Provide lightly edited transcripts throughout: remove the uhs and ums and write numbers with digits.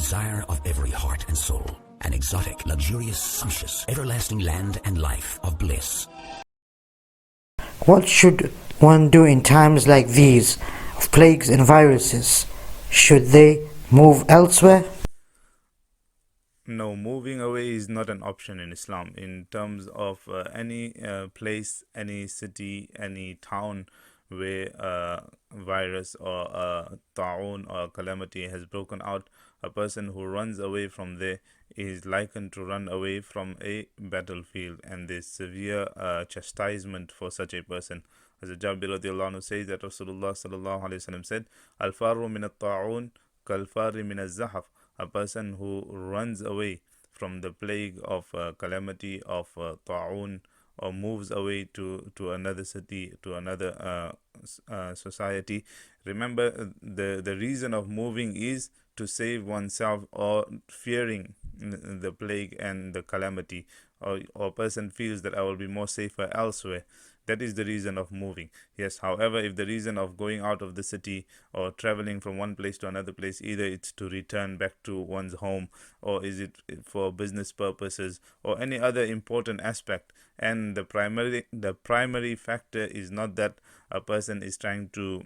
desire of every heart and soul, an exotic, luxurious, sumptuous, everlasting land and life of bliss. What should one do in times like these of plagues and viruses? Should they move elsewhere? No, moving away is not an option in Islam. In terms of any place, any city, any town where a virus or a ta'un or calamity has broken out, a person who runs away from there is likened to run away from a battlefield, and there's severe chastisement for such a person. As Jabir radiallahu anhu says that Rasulullah sallallahu alaihi wasallam said, "Al-faru min at-ta'un kal-fari min az-zahaf." A person who runs away from the plague of calamity of ta'un, or moves away to another city, to another society. Remember, the reason of moving is to save oneself, or fearing the plague and the calamity, or a person feels that I will be more safer elsewhere. That is the reason of moving. Yes, however, if the reason of going out of the city or traveling from one place to another place, either it's to return back to one's home, or is it for business purposes, or any other important aspect, and the primary factor is not that a person is trying to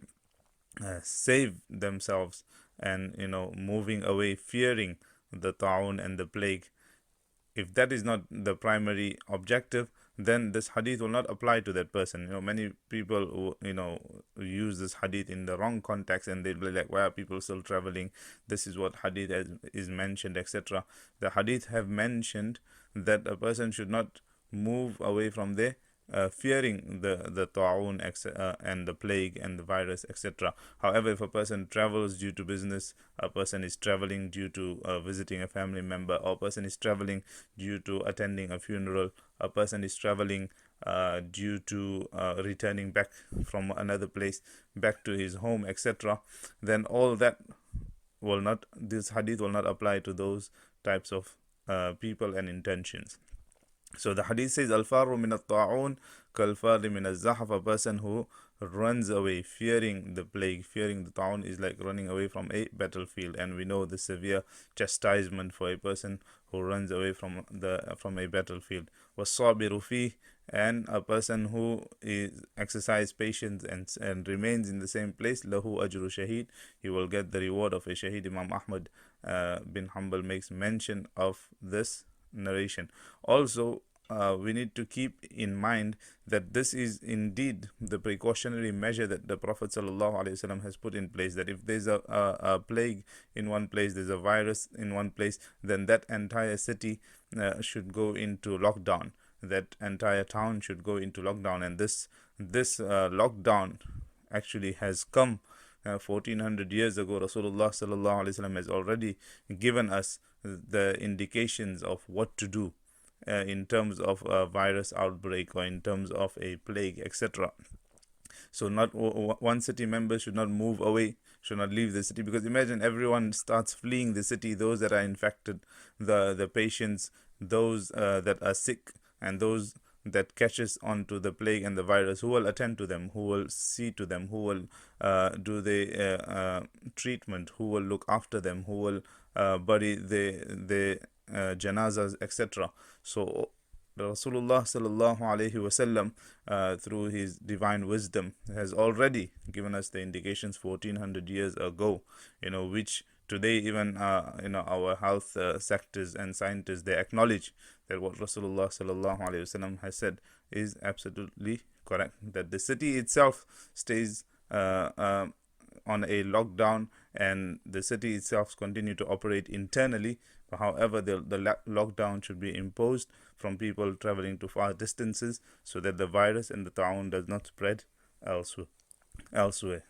save themselves and moving away fearing the ta'un and the plague, if that is not the primary objective, then this hadith will not apply to that person. Many people use this hadith in the wrong context, and they'll be like, why are people still traveling? This is what hadith is mentioned, etc. The hadith have mentioned that a person should not move away from there fearing the ta'un and the plague and the virus, etc. However, if a person travels due to business, a person is traveling due to visiting a family member, or a person is traveling due to attending a funeral, a person is traveling due to returning back from another place back to his home, etc., then all that this hadith will not apply to those types of people and intentions. So the hadith says, Al-faru min at-ta'un kal-fari min az-zahaf. A person who runs away fearing the plague, fearing the ta'un, is like running away from a battlefield, and we know the severe chastisement for a person who runs away from a battlefield. Was-sabiru fi, and a person who exercise patience and remains in the same place, lahu ajru shaheed, he will get the reward of a shaheed. Imam Ahmad bin Hanbal makes mention of this narration. Also, we need to keep in mind that this is indeed the precautionary measure that the Prophet ﷺ has put in place, that if there's a plague in one place, there's a virus in one place, then that entire city should go into lockdown, that entire town should go into lockdown. And this lockdown actually has come 1400 years ago. Rasulullah ﷺ has already given us the indications of what to do in terms of a virus outbreak, or in terms of a plague, etc. So not one city member should not move away, should not leave the city, because imagine everyone starts fleeing the city, those that are infected, the patients, those that are sick, and those that catches onto the plague and the virus. Who will attend to them? Who will see to them? Who will do the treatment? Who will look after them? Who will bury the janazas, etc. So Rasulullah sallallahu alaihi wasallam, through his divine wisdom, has already given us the indications 1400 years ago, which today even our health sectors and scientists, they acknowledge that what Rasulullah sallallahu alaihi wasallam has said is absolutely correct, that the city itself stays on a lockdown, and the city itself continue to operate internally. However, the lockdown should be imposed from people traveling to far distances, so that the virus and the ta'un does not spread elsewhere.